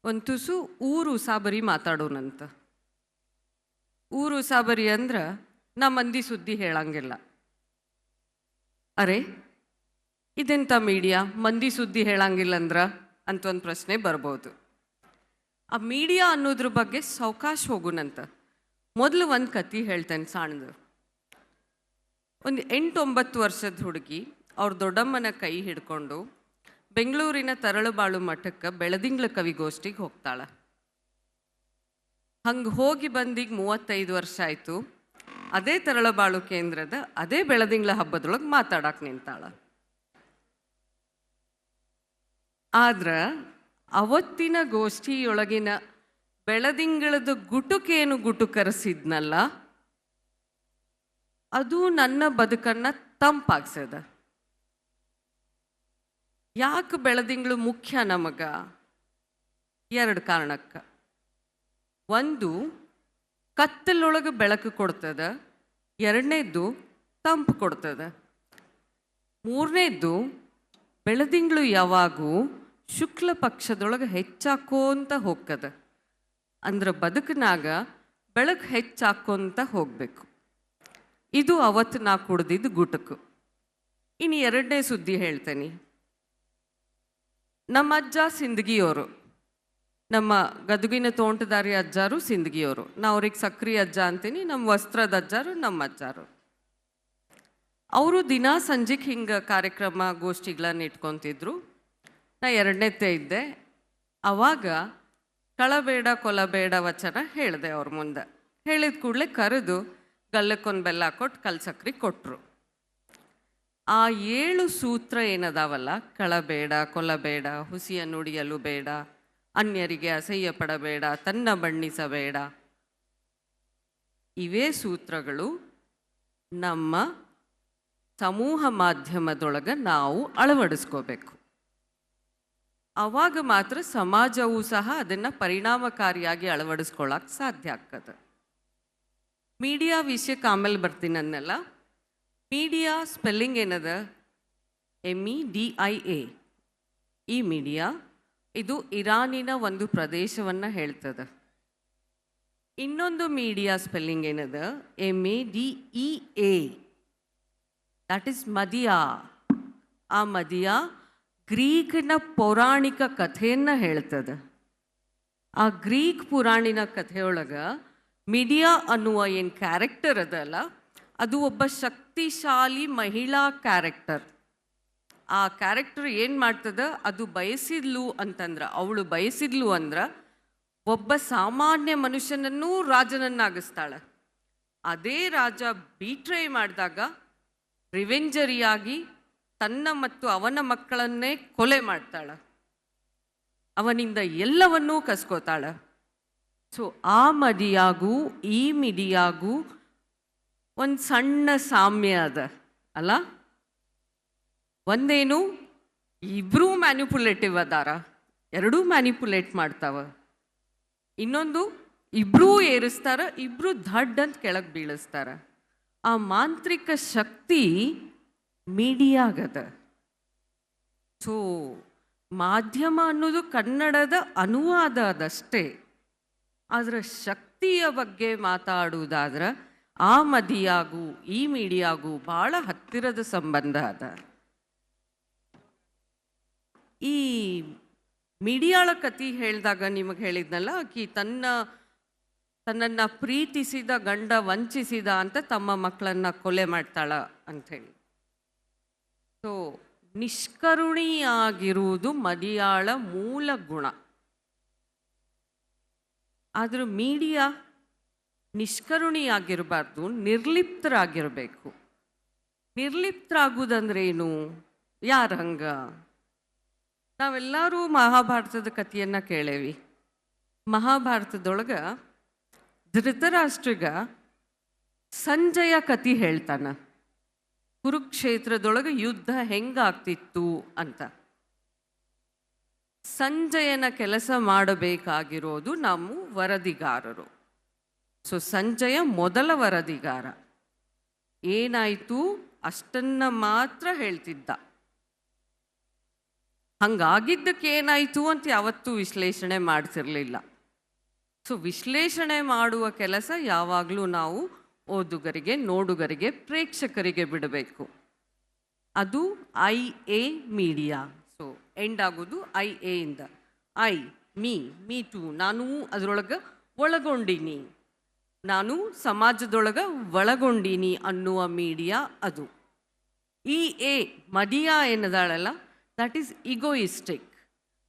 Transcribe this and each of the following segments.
ಒಂದು ತುಸು ಊರು ಉಸಾಬರಿ ಮಾತಾಡೋಣಂತ. ಊರು ಉಸಾಬರಿ ಅಂದ್ರೆ ನಾ ಮಂದಿ ಸುದ್ದಿ ಹೇಳಂಗಿಲ್ಲ. ಅರೆ ಇದೆಂಥ ಮೀಡಿಯಾ ಮಂದಿ ಸುದ್ದಿ ಹೇಳಂಗಿಲ್ಲ ಅಂದ್ರ ಅಂತ ಒಂದು ಪ್ರಶ್ನೆ ಬರ್ಬೋದು. ಆ ಮೀಡಿಯಾ ಅನ್ನೋದ್ರ ಬಗ್ಗೆ ಸಾವಕಾಶ ಹೋಗುನಂತ. ಮೊದಲು ಒಂದು ಕತೆ ಹೇಳ್ತೇನೆ ಸಣ್ಣದು. ಒಂದು 8-9 ವರ್ಷದ ಹುಡುಗಿ ಅವ್ರ ದೊಡ್ಡಮ್ಮನ ಕೈ ಹಿಡ್ಕೊಂಡು ಬೆಂಗಳೂರಿನ ತರಳಬಾಳು ಮಠಕ್ಕೆ ಬೆಳದಿಂಗ್ಳ ಕವಿಗೋಷ್ಠಿಗೆ ಹೋಗ್ತಾಳೆ. ಹಂಗೆ ಹೋಗಿ ಬಂದೀಗ 35 ವರ್ಷ ಆಯಿತು. ಅದೇ ತರಳಬಾಳು ಕೇಂದ್ರದ ಅದೇ ಬೆಳದಿಂಗ್ಳ ಹಬ್ಬದೊಳಗೆ ಮಾತಾಡಕ್ಕೆ ನಿಂತಾಳ. ಆದ್ರೆ ಅವತ್ತಿನ ಗೋಷ್ಠಿಯೊಳಗಿನ ಬೆಳದಿಂಗಳದ ಗುಟುಕೇನು ಗುಟುಕರಿಸಿದ್ನಲ್ಲ, ಅದು ನನ್ನ ಬದುಕನ್ನು ತಂಪಾಗ್ಸದ. ಯಾಕೆ ಬೆಳದಿಂಗಳು ಮುಖ್ಯ ನಮಗ? 2 ಕಾರಣಕ್ಕೆ. ಒಂದು, ಕತ್ತಲೊಳಗೆ ಬೆಳಕು ಕೊಡ್ತದ. 2ನೇದ್ದು, ತಂಪು ಕೊಡ್ತದ. 3ನೇದ್ದು, ಬೆಳದಿಂಗಳು ಯಾವಾಗೂ ಶುಕ್ಲ ಪಕ್ಷದೊಳಗೆ ಹೆಚ್ಚಾಕೋಂತ ಹೋಗ್ತದ. ಅಂದ್ರೆ ಬದುಕಿನಾಗ ಬೆಳಕು ಹೆಚ್ಚಾಕೋಂತ ಹೋಗ್ಬೇಕು. ಇದು ಅವತ್ತು ನಾ ಕುಡ್ದಿದ್ದು ಗುಟುಕು. ಇನ್ನು 2ನೇ ಸುದ್ದಿ ಹೇಳ್ತೇನೆ. ನಮ್ಮ ಅಜ್ಜ ಸಿಂದಗಿಯವರು, ನಮ್ಮ ಗದುಗಿನ ತೋಂಟದಾರಿ ಅಜ್ಜಾರು ಸಿಂದಗಿಯವರು. ನಾ ಅವ್ರಿಗೆ ಸಕ್ರಿ ಅಜ್ಜ ಅಂತೀನಿ, ನಮ್ಮ ವಸ್ತ್ರದ ಅಜ್ಜಾರು ನಮ್ಮ ಅಜ್ಜಾರು. ಅವರು ದಿನಾ ಸಂಜೆಗೆ ಹಿಂಗೆ ಕಾರ್ಯಕ್ರಮ ಗೋಷ್ಠಿಗಳನ್ನ ಇಟ್ಕೊತಿದ್ರು. ನಾ 2ನೇತ್ತೆ ಇದ್ದೆ. ಆವಾಗ ಕಳಬೇಡ ಕೊಲಬೇಡ ವಚನ ಹೇಳಿದೆ ಅವ್ರ ಮುಂದೆ. ಹೇಳಿದ ಕೂಡಲೇ ಕರೆದು ಗಲ್ಲಕ್ಕೊಂದು ಬೆಲ್ಲ ಕೊಟ್ಟು ಕಲ್ಸಕ್ರಿ ಕೊಟ್ಟರು. ಆ 7 ಸೂತ್ರ ಏನದಾವಲ್ಲ, ಕಳಬೇಡ ಕೊಲಬೇಡ, ಹುಸಿಯ ನುಡಿಯಲು ಬೇಡ, ಅನ್ಯರಿಗೆ ಅಸಹ್ಯ ಪಡಬೇಡ, ತನ್ನ ಬಣ್ಣಿಸಬೇಡ, ಇವೇ ಸೂತ್ರಗಳು ನಮ್ಮ ಸಮೂಹ ಮಾಧ್ಯಮದೊಳಗೆ ನಾವು ಅಳವಡಿಸ್ಕೋಬೇಕು. ಆವಾಗ ಮಾತ್ರ ಸಮಾಜವೂ ಸಹ ಅದನ್ನು ಪರಿಣಾಮಕಾರಿಯಾಗಿ ಅಳವಡಿಸ್ಕೊಳ್ಳೋಕೆ ಸಾಧ್ಯ ಆಗ್ತದೆ. ಮೀಡಿಯಾ ವಿಷಯಕ್ಕೆ ಆಮೇಲೆ ಬರ್ತೀನಿ ಅನ್ನೆಲ್ಲ. ಮೀಡಿಯಾ ಸ್ಪೆಲ್ಲಿಂಗ್ ಏನದ? MEDIA. ಈ ಮೀಡಿಯಾ ಇದು ಇರಾನಿನ ಒಂದು ಪ್ರದೇಶವನ್ನು ಹೇಳ್ತದೆ. ಇನ್ನೊಂದು ಮೀಡಿಯಾ ಸ್ಪೆಲ್ಲಿಂಗ್ ಏನದ? MADEA. That is Medea. ಆ ಮದಿಯಾ ಗ್ರೀಕ್ನ ಪೌರಾಣಿಕ ಕಥೆಯನ್ನು ಹೇಳ್ತದೆ. ಆ ಗ್ರೀಕ್ ಪುರಾಣಿನ ಕಥೆಯೊಳಗೆ ಮೀಡಿಯಾ ಅನ್ನುವ ಏನು ಕ್ಯಾರೆಕ್ಟರ್ ಅದಲ್ಲ, ಅದು ಒಬ್ಬ ಶಕ್ತಿಶಾಲಿ ಮಹಿಳಾ ಕ್ಯಾರೆಕ್ಟರ್. ಆ ಕ್ಯಾರೆಕ್ಟರ್ ಏನು ಮಾಡ್ತದೆ, ಅದು ಬಯಸಿದ್ಲು ಅಂತಂದ್ರೆ, ಅವಳು ಬಯಸಿದ್ಲು ಅಂದ್ರೆ ಒಬ್ಬ ಸಾಮಾನ್ಯ ಮನುಷ್ಯನನ್ನೂ ರಾಜನನ್ನಾಗಿಸ್ತಾಳೆ. ಅದೇ ರಾಜ ಬೀಟ್ರೈ ಮಾಡಿದಾಗ ರಿವೆಂಜರಿಯಾಗಿ ತನ್ನ ಮತ್ತು ಅವನ ಮಕ್ಕಳನ್ನೇ ಕೊಲೆ ಮಾಡ್ತಾಳೆ. ಅವನಿಂದ ಎಲ್ಲವನ್ನೂ ಕಸ್ಕೋತಾಳೆ. ಸೊ ಆ ಮದಿಯಾಗೂ ಈ ಮಿಡಿಯಾಗೂ ಒಂದು ಸಣ್ಣ ಸಾಮ್ಯ ಅದ ಅಲ್ಲ. ಒಂದೇನು, ಇಬ್ಬರೂ ಮ್ಯಾನಿಪುಲೇಟಿವ್ ಅದಾರ, 2 ಮ್ಯಾನಿಪುಲೇಟ್ ಮಾಡ್ತಾವ. ಇನ್ನೊಂದು, ಇಬ್ಬರೂ ಏರಿಸ್ತಾರ, ಇಬ್ಬರೂ ಧಡ್ ಅಂತ ಕೆಳಗೆ ಬೀಳಿಸ್ತಾರ. ಆ ಮಾಂತ್ರಿಕ ಶಕ್ತಿ ಮೀಡಿಯಾಗದ. ಸೊ ಮಾಧ್ಯಮ ಅನ್ನೋದು ಕನ್ನಡದ ಅನುವಾದ ಅದಷ್ಟೇ. ಆದರೆ ಶಕ್ತಿಯ ಬಗ್ಗೆ ಮಾತಾಡುವುದಾದ್ರೆ ಆ ಮದಿಯಾಗೂ ಈ ಮೀಡಿಯಾಗೂ ಭಾಳ ಹತ್ತಿರದ ಸಂಬಂಧ ಅದ. ಈ ಮೀಡಿಯಾಳ ಕತೆ ಹೇಳಿದಾಗ ನಿಮಗೆ ಹೇಳಿದ್ನಲ್ಲ, ಆಕಿ ತನ್ನನ್ನು ಪ್ರೀತಿಸಿದ ಗಂಡ ವಂಚಿಸಿದ ಅಂತ ತಮ್ಮ ಮಕ್ಕಳನ್ನು ಕೊಲೆ ಮಾಡ್ತಾಳ ಅಂಥೇಳಿ. ಸೊ ನಿಷ್ಕರುಣಿಯಾಗಿರುವುದು ಮದಿಯಾಳ ಮೂಲ ಗುಣ. ಆದರೂ ಮೀಡಿಯಾ ನಿಷ್ಕರುಣಿಯಾಗಿರಬಾರ್ದು, ನಿರ್ಲಿಪ್ತರಾಗಿರಬೇಕು. ನಿರ್ಲಿಪ್ತರಾಗುವುದಂದ್ರೇನು? ಯಾರು ಹಂಗ? ನಾವೆಲ್ಲರೂ ಮಹಾಭಾರತದ ಕಥೆಯನ್ನು ಕೇಳೇವಿ. ಮಹಾಭಾರತದೊಳಗೆ ಧೃತರಾಷ್ಟ್ರಗ ಸಂಜಯ ಕಥೆ ಹೇಳ್ತಾನ, ಕುರುಕ್ಷೇತ್ರದೊಳಗೆ ಯುದ್ಧ ಹೆಂಗಾಗ್ತಿತ್ತು ಅಂತ. ಸಂಜಯನ ಕೆಲಸ ಮಾಡಬೇಕಾಗಿರೋದು ನಾವು ವರದಿಗಾರರು. ಸೊ ಸಂಜಯ ಮೊದಲ ವರದಿಗಾರ. ಏನಾಯಿತು ಅಷ್ಟನ್ನು ಮಾತ್ರ ಹೇಳ್ತಿದ್ದ. ಹಂಗಾಗಿದ್ದಕ್ಕೆ ಏನಾಯಿತು ಅಂತ ಯಾವತ್ತೂ ವಿಶ್ಲೇಷಣೆ ಮಾಡ್ತಿರ್ಲಿಲ್ಲ. ಸೊ ವಿಶ್ಲೇಷಣೆ ಮಾಡುವ ಕೆಲಸ ಯಾವಾಗಲೂ ನಾವು ಓದುಗರಿಗೆ, ನೋಡುಗರಿಗೆ, ಪ್ರೇಕ್ಷಕರಿಗೆ ಬಿಡಬೇಕು. ಅದು IA ಮೀಡಿಯಾ. ಸೊ ಎಂಡ್ ಆಗೋದು IA ಇಂದ. ಮೀ ಟು, ನಾನು ಅದರೊಳಗೆ ಒಳಗೊಂಡೀನಿ, ನಾನು ಸಮಾಜದೊಳಗೆ ಒಳಗೊಂಡೀನಿ ಅನ್ನುವ ಮೀಡಿಯಾ ಅದು. Madia ಏನದಾಳಲ್ಲ, that is ಇಗೋಯಿಸ್ಟಿಕ್.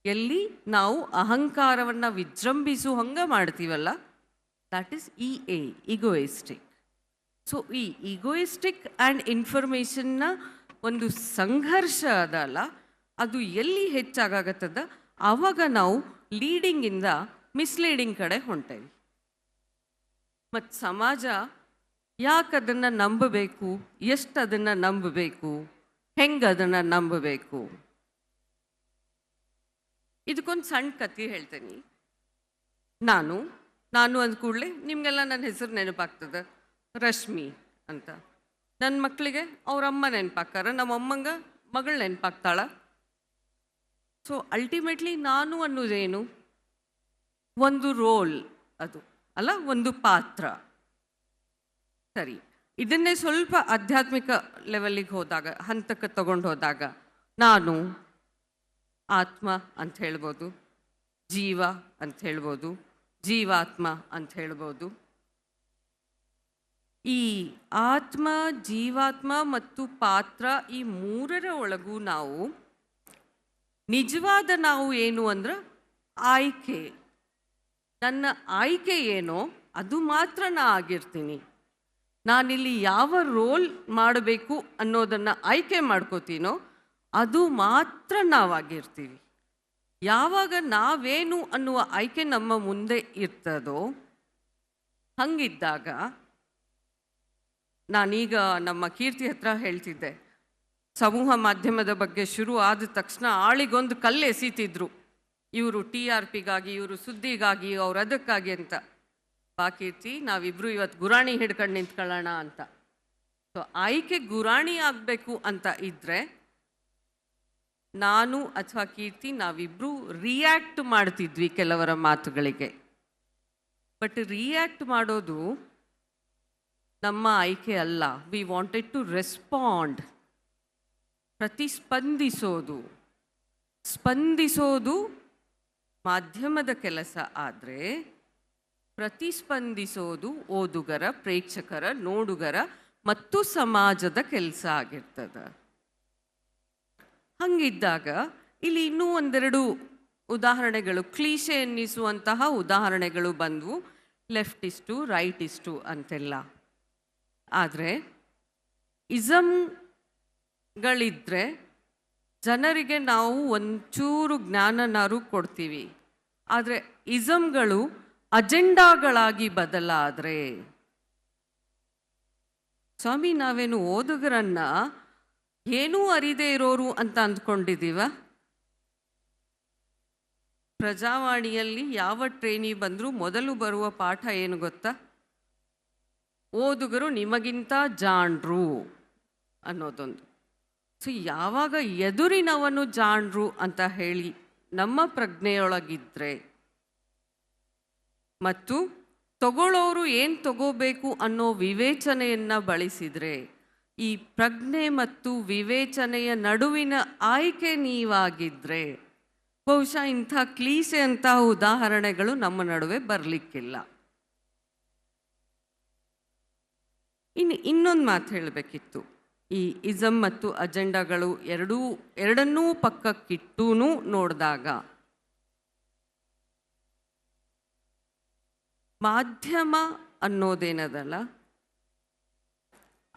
ಎಲ್ಲಿ ನಾವು ಅಹಂಕಾರವನ್ನು ವಿಜೃಂಭಿಸು ಹಂಗೆ ಮಾಡ್ತೀವಲ್ಲ, ದಟ್ ಈಸ್ ಇಗೋಯಿಸ್ಟಿಕ್. ಸೊ ಈ ಇಗೋಯಿಸ್ಟಿಕ್ ಆ್ಯಂಡ್ ಇನ್ಫಾರ್ಮೇಷನ್ನ ಒಂದು ಸಂಘರ್ಷ ಅದಲ್ಲ, ಅದು ಎಲ್ಲಿ ಹೆಚ್ಚಾಗತ್ತದ ಆವಾಗ ನಾವು ಲೀಡಿಂಗಿಂದ ಮಿಸ್ಲೀಡಿಂಗ್ ಕಡೆ ಹೊಂಟೇವಿ. ಮತ್ತು ಸಮಾಜ ಯಾಕೆ ಅದನ್ನು ನಂಬಬೇಕು, ಎಷ್ಟು ಅದನ್ನು ನಂಬಬೇಕು, ಹೆಂಗೆ ಅದನ್ನು ನಂಬಬೇಕು, ಇದಕ್ಕೊಂದು ಸಣ್ಣ ಕಥೆ ಹೇಳ್ತೇನೆ. ನಾನು ಅಂದ ಕೂಡಲೇ ನಿಮಗೆಲ್ಲ ನನ್ನ ಹೆಸರು ನೆನಪಾಗ್ತದೆ, ರಶ್ಮಿ ಅಂತ. ನನ್ನ ಮಕ್ಕಳಿಗೆ ಅವರಮ್ಮ ನೆನಪಾಕ್ತಾರ, ನಮ್ಮಮ್ಮಂಗೆ ಮಗಳು ನೆನಪಾಗ್ತಾಳ. ಸೊ ಅಲ್ಟಿಮೇಟ್ಲಿ ನಾನು ಅನ್ನೋದೇನು, ಒಂದು ರೋಲ್, ಅದು ಅಲ್ಲ, ಒಂದು ಪಾತ್ರ. ಸರಿ, ಇದನ್ನೇ ಸ್ವಲ್ಪ ಆಧ್ಯಾತ್ಮಿಕ ಲೆವೆಲ್ಲಿಗೆ ಹೋದಾಗ, ಹಂತಕ್ಕೆ ತಗೊಂಡು ಹೋದಾಗ, ನಾನು ಆತ್ಮ ಅಂತ ಹೇಳ್ಬೋದು, ಜೀವ ಅಂತ ಹೇಳ್ಬೋದು, ಜೀವಾತ್ಮ ಅಂತ ಹೇಳ್ಬೋದು. ಈ ಆತ್ಮ, ಜೀವಾತ್ಮ ಮತ್ತು ಪಾತ್ರ, ಈ ಮೂರರ ಒಳಗೂ ನಾವು ನಿಜವಾದ ನಾವು ಏನು ಅಂದ್ರೆ ಆಯ್ಕೆ. ನನ್ನ ಆಯ್ಕೆ ಏನೋ ಅದು ಮಾತ್ರ ನಾ ಆಗಿರ್ತೀನಿ. ನಾನಿಲ್ಲಿ ಯಾವ ರೋಲ್ ಮಾಡಬೇಕು ಅನ್ನೋದನ್ನು ಆಯ್ಕೆ ಮಾಡ್ಕೋತೀನೋ ಅದು ಮಾತ್ರ ನಾವಾಗಿರ್ತೀವಿ. ಯಾವಾಗ ನಾವೇನು ಅನ್ನುವ ಆಯ್ಕೆ ನಮ್ಮ ಮುಂದೆ ಇರ್ತದೋ, ಹಂಗಿದ್ದಾಗ ನಾನೀಗ ನಮ್ಮ ಕೀರ್ತಿ ಹತ್ರ ಹೇಳ್ತಿದ್ದೆ, ಸಮೂಹ ಮಾಧ್ಯಮದ ಬಗ್ಗೆ ಶುರು ಆದ ತಕ್ಷಣ ಆಳಿಗೊಂದು ಕಲ್ಲು ಎಸೀತಿದ್ರು, ಇವರು TRPಗಾಗಿ, ಇವರು ಸುದ್ದಿಗಾಗಿ, ಅವ್ರು ಅದಕ್ಕಾಗಿ ಅಂತ. ಬಾ ಕೀರ್ತಿ, ನಾವಿಬ್ರು ಇವತ್ತು ಗುರಾಣಿ ಹಿಡ್ಕೊಂಡು ನಿಂತ್ಕೊಳ್ಳೋಣ ಅಂತ. ಸೊ ಆಯ್ಕೆ ಗುರಾಣಿ ಆಗಬೇಕು ಅಂತ ಇದ್ದರೆ ನಾನು ಅಥವಾ ಕೀರ್ತಿ ನಾವಿಬ್ರು ರಿಯಾಕ್ಟ್ ಮಾಡ್ತಿದ್ವಿ ಕೆಲವರ ಮಾತುಗಳಿಗೆ. ಬಟ್ ರಿಯಾಕ್ಟ್ ಮಾಡೋದು ನಮ್ಮ ಆಯ್ಕೆ ಅಲ್ಲ. We wanted to respond. ಸ್ಪಂದಿಸೋದು ಮಾಧ್ಯಮದ ಕೆಲಸ ಆದರೆ ಪ್ರತಿಸ್ಪಂದಿಸೋದು ಓದುಗರ, ಪ್ರೇಕ್ಷಕರ, ನೋಡುಗರ ಮತ್ತು ಸಮಾಜದ ಕೆಲಸ ಆಗಿರ್ತದೆ. ಹಂಗಿದ್ದಾಗ ಇಲ್ಲಿ ಇನ್ನೂ ಒಂದೆರಡು ಉದಾಹರಣೆಗಳು, ಕ್ಲೀಶೆ ಎನ್ನಿಸುವಂತಹ ಉದಾಹರಣೆಗಳು ಬಂದವು, ಲೆಫ್ಟಿಸ್ಟು, ರೈಟಿಸ್ಟು ಅಂತೆಲ್ಲ. ಆದರೆ ಇಸಮ್ಗಳಿದ್ರೆ ಜನರಿಗೆ ನಾವು ಒಂಚೂರು ಜ್ಞಾನನಾರು ಕೊಡ್ತೀವಿ. ಆದರೆ ಇಸಮ್ಗಳು ಅಜೆಂಡಾಗಳಾಗಿ ಬದಲಾದರೆ, ಸ್ವಾಮಿ ನಾವೇನು ಓದುಗರನ್ನ ಏನೂ ಅರಿದೇ ಇರೋರು ಅಂತ ಅಂದ್ಕೊಂಡಿದ್ದೀವ? ಪ್ರಜಾವಾಣಿಯಲ್ಲಿ ಯಾವ ಟ್ರೈನಿ ಬಂದರೂ ಮೊದಲು ಬರುವ ಪಾಠ ಏನು ಗೊತ್ತಾ? ಓದುಗರು ನಿಮಗಿಂತ ಜಾಣರು ಅನ್ನೋದೊಂದು. ಸೊ ಯಾವಾಗ ಎದುರಿನವನು ಜಾಣರು ಅಂತ ಹೇಳಿ ನಮ್ಮ ಪ್ರಜ್ಞೆಯೊಳಗಿದ್ರೆ ಮತ್ತು ತಗೊಳ್ಳೋರು ಏನು ತಗೋಬೇಕು ಅನ್ನೋ ವಿವೇಚನೆಯನ್ನು ಬಳಸಿದರೆ, ಈ ಪ್ರಜ್ಞೆ ಮತ್ತು ವಿವೇಚನೆಯ ನಡುವಿನ ಆಯ್ಕೆ ನೀವಾಗಿದ್ದರೆ ಬಹುಶಃ ಇಂಥ ಕ್ಲೀಸೆ ಅಂತ ಉದಾಹರಣೆಗಳು ನಮ್ಮ ನಡುವೆ ಬರಲಿಕ್ಕಿಲ್ಲ. ಇನ್ನೊಂದು ಮಾತು ಹೇಳಬೇಕಿತ್ತು. ಈ ಇಸಮ್ ಮತ್ತು ಅಜೆಂಡಾಗಳು ಎರಡನ್ನೂ ಪಕ್ಕಕ್ಕಿಟ್ಟೂ ನೋಡಿದಾಗ ಮಾಧ್ಯಮ ಅನ್ನೋದೇನದಲ್ಲ,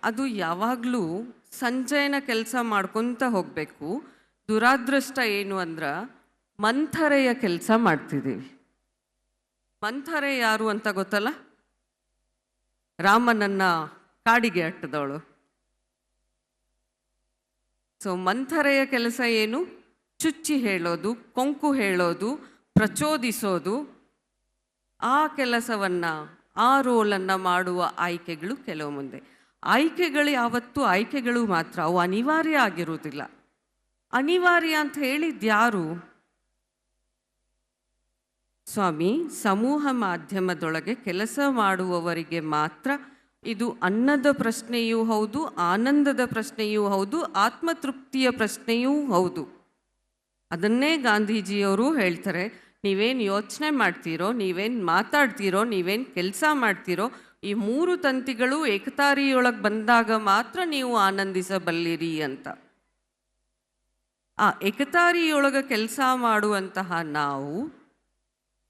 ಅದು ಯಾವಾಗಲೂ ಸಂಚಯನ ಕೆಲಸ ಮಾಡ್ಕೊತ ಹೋಗಬೇಕು. ದುರಾದೃಷ್ಟ ಏನು ಅಂದ್ರೆ ಮಂಥರೆಯ ಕೆಲಸ ಮಾಡ್ತಿದ್ದೀವಿ. ಮಂಥರೆ ಯಾರು ಅಂತ ಗೊತ್ತಲ್ಲ? ರಾಮನನ್ನ ಕಾಡಿಗೆ ಅಟ್ಟದವಳು. ಸೊ ಮಂಥರೆಯ ಕೆಲಸ ಏನು? ಚುಚ್ಚಿ ಹೇಳೋದು, ಕೊಂಕು ಹೇಳೋದು, ಪ್ರಚೋದಿಸೋದು. ಆ ಕೆಲಸವನ್ನು, ಆ ರೋಲನ್ನು ಮಾಡುವ ಆಯ್ಕೆಗಳು ಕೆಲವು ಮುಂದೆ. ಆಯ್ಕೆಗಳು ಯಾವತ್ತೂ ಆಯ್ಕೆಗಳು ಮಾತ್ರ, ಅವು ಅನಿವಾರ್ಯ ಆಗಿರುವುದಿಲ್ಲ. ಅನಿವಾರ್ಯ ಅಂತ ಹೇಳಿದ್ಯಾರು? ಸ್ವಾಮಿ, ಸಮೂಹ ಮಾಧ್ಯಮದೊಳಗೆ ಕೆಲಸ ಮಾಡುವವರಿಗೆ ಮಾತ್ರ ಇದು ಅನ್ನದ ಪ್ರಶ್ನೆಯೂ ಹೌದು, ಆನಂದದ ಪ್ರಶ್ನೆಯೂ ಹೌದು, ಆತ್ಮತೃಪ್ತಿಯ ಪ್ರಶ್ನೆಯೂ ಹೌದು. ಅದನ್ನೇ ಗಾಂಧೀಜಿಯವರು ಹೇಳ್ತಾರೆ, ನೀವೇನು ಯೋಚನೆ ಮಾಡ್ತೀರೋ, ನೀವೇನು ಮಾತಾಡ್ತೀರೋ, ನೀವೇನು ಕೆಲಸ ಮಾಡ್ತೀರೋ, ಈ 3 ತಂತಿಗಳು ಏಕತಾರಿಯೊಳಗೆ ಬಂದಾಗ ಮಾತ್ರ ನೀವು ಆನಂದಿಸಬಲ್ಲಿರಿ ಅಂತ. ಆ ಏಕತಾರಿಯೊಳಗೆ ಕೆಲಸ ಮಾಡುವಂತಹ ನಾವು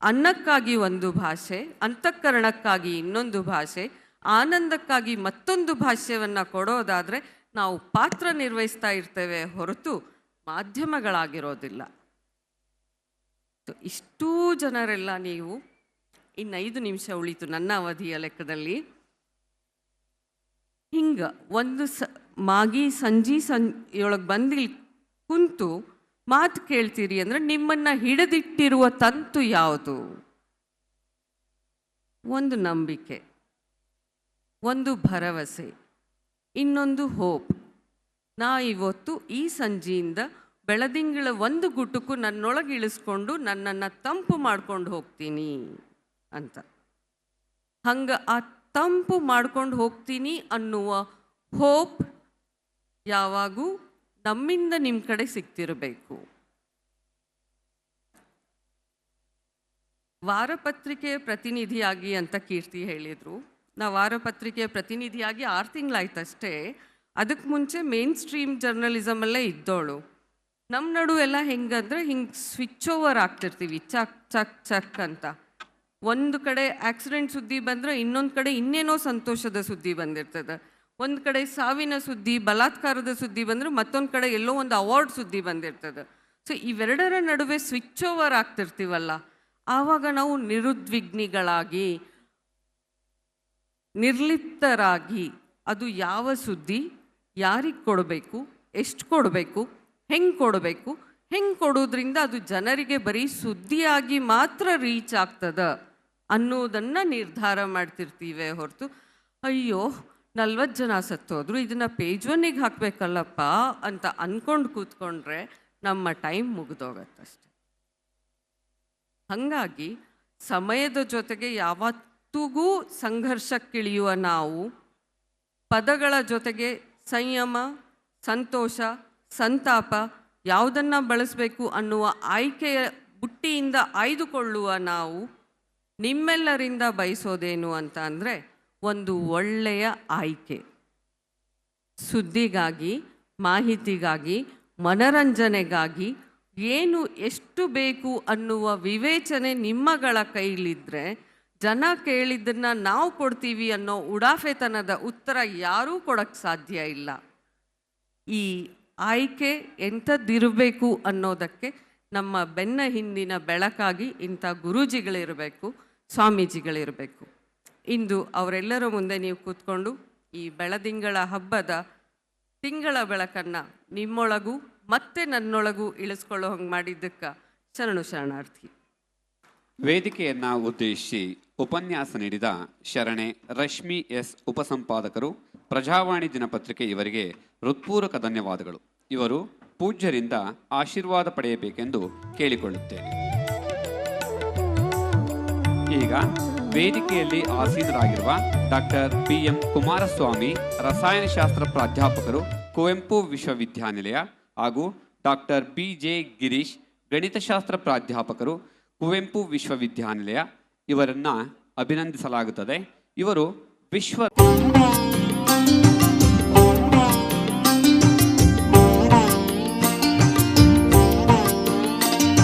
ಅನ್ನಕ್ಕಾಗಿ ಒಂದು ಭಾಷೆ, ಅಂತಃಕರಣಕ್ಕಾಗಿ ಇನ್ನೊಂದು ಭಾಷೆ, ಆನಂದಕ್ಕಾಗಿ ಮತ್ತೊಂದು ಭಾಷ್ಯವನ್ನು ಕೊಡೋದಾದರೆ ನಾವು ಪಾತ್ರ ನಿರ್ವಹಿಸ್ತಾ ಇರ್ತೇವೆ ಹೊರತು ಮಾಧ್ಯಮಗಳಾಗಿರೋದಿಲ್ಲ. ಇಷ್ಟೂ ಜನರೆಲ್ಲ ನೀವು, ಇನ್ನು 5 ನಿಮಿಷ ಉಳಿತು ನನ್ನ ಅವಧಿಯ ಲೆಕ್ಕದಲ್ಲಿ, ಹಿಂಗೆ ಒಂದು ಮಾಗಿ ಸಂಜೆಯೊಳಗೆ ಬಂದು ಕುಂತು ಮಾತು ಕೇಳ್ತೀರಿ ಅಂದರೆ ನಿಮ್ಮನ್ನು ಹಿಡಿದಿಟ್ಟಿರುವ ತಂತು ಯಾವುದು? ಒಂದು ನಂಬಿಕೆ, ಒಂದು ಭರವಸೆ, ಇನ್ನೊಂದು ಹೋಪ್. ನಾ ಇವತ್ತು ಈ ಸಂಜೆಯಿಂದ ಬೆಳದಿಂಗಳ ಒಂದು ಗುಟುಕು ನನ್ನೊಳಗೆ ಇಳಿಸ್ಕೊಂಡು ನನ್ನನ್ನು ತಂಪು ಮಾಡ್ಕೊಂಡು ಹೋಗ್ತೀನಿ ಅಂತ. ಹಂಗೆ ಆ ತಂಪು ಮಾಡ್ಕೊಂಡು ಹೋಗ್ತೀನಿ ಅನ್ನುವ ಹೋಪ್ ಯಾವಾಗೂ ನಮ್ಮಿಂದ ನಿಮ್ಮ ಕಡೆ ಸಿಗ್ತಿರಬೇಕು. ವಾರಪತ್ರಿಕೆಯ ಪ್ರತಿನಿಧಿಯಾಗಿ ಅಂತ ಕೀರ್ತಿ ಹೇಳಿದರು. ನಾ ವಾರಪತ್ರಿಕೆಯ ಪ್ರತಿನಿಧಿಯಾಗಿ 6 ತಿಂಗಳಾಯ್ತಷ್ಟೇ. ಅದಕ್ಕೆ ಮುಂಚೆ ಮೇನ್ ಸ್ಟ್ರೀಮ್ ಜರ್ನಲಿಸಮಲ್ಲೇ ಇದ್ದೋಳು. ನಮ್ಮ ನಡು ಎಲ್ಲ ಹೆಂಗಂದ್ರೆ ಹಿಂಗೆ ಸ್ವಿಚ್ ಓವರ್ ಆಗ್ತಿರ್ತೀವಿ, ಚಕ್ ಚಕ್ ಚಕ್ ಅಂತ. ಒಂದು ಕಡೆ ಆಕ್ಸಿಡೆಂಟ್ ಸುದ್ದಿ ಬಂದರೆ ಇನ್ನೊಂದು ಕಡೆ ಇನ್ನೇನೋ ಸಂತೋಷದ ಸುದ್ದಿ ಬಂದಿರ್ತದೆ. ಒಂದು ಕಡೆ ಸಾವಿನ ಸುದ್ದಿ, ಬಲಾತ್ಕಾರದ ಸುದ್ದಿ ಬಂದರೆ ಮತ್ತೊಂದು ಕಡೆ ಎಲ್ಲೋ ಒಂದು ಅವಾರ್ಡ್ ಸುದ್ದಿ ಬಂದಿರ್ತದೆ. ಸೊ ಇವೆರಡರ ನಡುವೆ ಸ್ವಿಚ್ ಓವರ್ ಆಗ್ತಿರ್ತೀವಲ್ಲ, ಆವಾಗ ನಾವು ನಿರುದ್ವಿಗ್ನಿಗಳಾಗಿ, ನಿರ್ಲಿಪ್ತರಾಗಿ ಅದು ಯಾವ ಸುದ್ದಿ, ಯಾರಿಗೆ ಕೊಡಬೇಕು, ಎಷ್ಟು ಕೊಡಬೇಕು, ಹೆಂಗೆ ಕೊಡಬೇಕು, ಹೆಂಗೆ ಕೊಡೋದ್ರಿಂದ ಅದು ಜನರಿಗೆ ಬರೀ ಸುದ್ದಿಯಾಗಿ ಮಾತ್ರ ರೀಚ್ ಆಗ್ತದ ಅನ್ನೋದನ್ನು ನಿರ್ಧಾರ ಮಾಡ್ತಿರ್ತೀವಿ ಹೊರತು ಅಯ್ಯೋ 40 ಜನ ಸತ್ತೋದ್ರು, ಇದನ್ನು ಪೇಜ್ 1ಗೆ ಹಾಕಬೇಕಲ್ಲಪ್ಪ ಅಂತ ಅಂದ್ಕೊಂಡು ಕೂತ್ಕೊಂಡ್ರೆ ನಮ್ಮ ಟೈಮ್ ಮುಗಿದೋಗತ್ತಷ್ಟೆ. ಹಾಗಾಗಿ ಸಮಯದ ಜೊತೆಗೆ ಯಾವತ್ತಿಗೂ ಸಂಘರ್ಷಕ್ಕಿಳಿಯುವ ನಾವು ಪದಗಳ ಜೊತೆಗೆ ಸಂಯಮ, ಸಂತೋಷ, ಸಂತಾಪ ಯಾವುದನ್ನು ಬಳಸಬೇಕು ಅನ್ನುವ ಆಯ್ಕೆಯ ಬುಟ್ಟಿಯಿಂದ ಆಯ್ದುಕೊಳ್ಳುವ ನಾವು ನಿಮ್ಮೆಲ್ಲರಿಂದ ಬಯಸೋದೇನು ಅಂತ ಅಂದರೆ ಒಂದು ಒಳ್ಳೆಯ ಆಯ್ಕೆ. ಸುದ್ದಿಗಾಗಿ, ಮಾಹಿತಿಗಾಗಿ, ಮನರಂಜನೆಗಾಗಿ ಏನು ಎಷ್ಟು ಬೇಕು ಅನ್ನುವ ವಿವೇಚನೆ ನಿಮ್ಮಗಳ ಕೈಲಿದ್ದರೆ ಜನ ಕೇಳಿದ್ದನ್ನು ನಾವು ಕೊಡ್ತೀವಿ ಅನ್ನೋ ಉಡಾಫೆತನದ ಉತ್ತರ ಯಾರೂ ಕೊಡೋಕ್ಕೆ ಸಾಧ್ಯ ಇಲ್ಲ. ಈ ಆಯ್ಕೆ ಎಂಥದ್ದಿರಬೇಕು ಅನ್ನೋದಕ್ಕೆ ನಮ್ಮ ಬೆನ್ನ ಹಿಂದಿನ ಬೆಳಕಾಗಿ ಇಂಥ ಗುರೂಜಿಗಳಿರಬೇಕು, ಸ್ವಾಮೀಜಿಗಳಿರಬೇಕು. ಇಂದು ಅವರೆಲ್ಲರ ಮುಂದೆ ನೀವು ಕೂತ್ಕೊಂಡು ಈ ಬೆಳದಿಂಗಳ ಹಬ್ಬದ ತಿಂಗಳ ಬೆಳಕನ್ನು ನಿಮ್ಮೊಳಗೂ ಮತ್ತೆ ನನ್ನೊಳಗೂ ಇಳಿಸ್ಕೊಳ್ಳೋ ಹಂಗೆ ಮಾಡಿದ್ದಕ್ಕೆ ಶರಣಾರ್ಥಿ. ವೇದಿಕೆಯನ್ನು ಉದ್ದೇಶಿಸಿ ಉಪನ್ಯಾಸ ನೀಡಿದ ಶರಣೆ ರಶ್ಮಿ ಎಸ್ ಉಪಸಂಪಾದಕರು, ಪ್ರಜಾವಾಣಿ ದಿನಪತ್ರಿಕೆ ಇವರಿಗೆ ಹೃತ್ಪೂರ್ವಕ ಧನ್ಯವಾದಗಳು. ಇವರು ಪೂಜ್ಯರಿಂದ ಆಶೀರ್ವಾದ ಪಡೆಯಬೇಕೆಂದು ಕೇಳಿಕೊಳ್ಳುತ್ತೇನೆ. ಈಗ ವೇದಿಕೆಯಲ್ಲಿ ಆಸೀನರಾಗಿರುವ ಡಾಕ್ಟರ್ PM ಕುಮಾರಸ್ವಾಮಿ, ರಸಾಯನಶಾಸ್ತ್ರ ಪ್ರಾಧ್ಯಾಪಕರು, ಕುವೆಂಪು ವಿಶ್ವವಿದ್ಯಾನಿಲಯ, ಹಾಗೂ ಡಾಕ್ಟರ್ BJ ಗಿರೀಶ್, ಗಣಿತಶಾಸ್ತ್ರ ಪ್ರಾಧ್ಯಾಪಕರು, ಕುವೆಂಪು ವಿಶ್ವವಿದ್ಯಾನಿಲಯ ಇವರನ್ನು ಅಭಿನಂದಿಸಲಾಗುತ್ತದೆ. ಇವರು ವಿಶ್ವ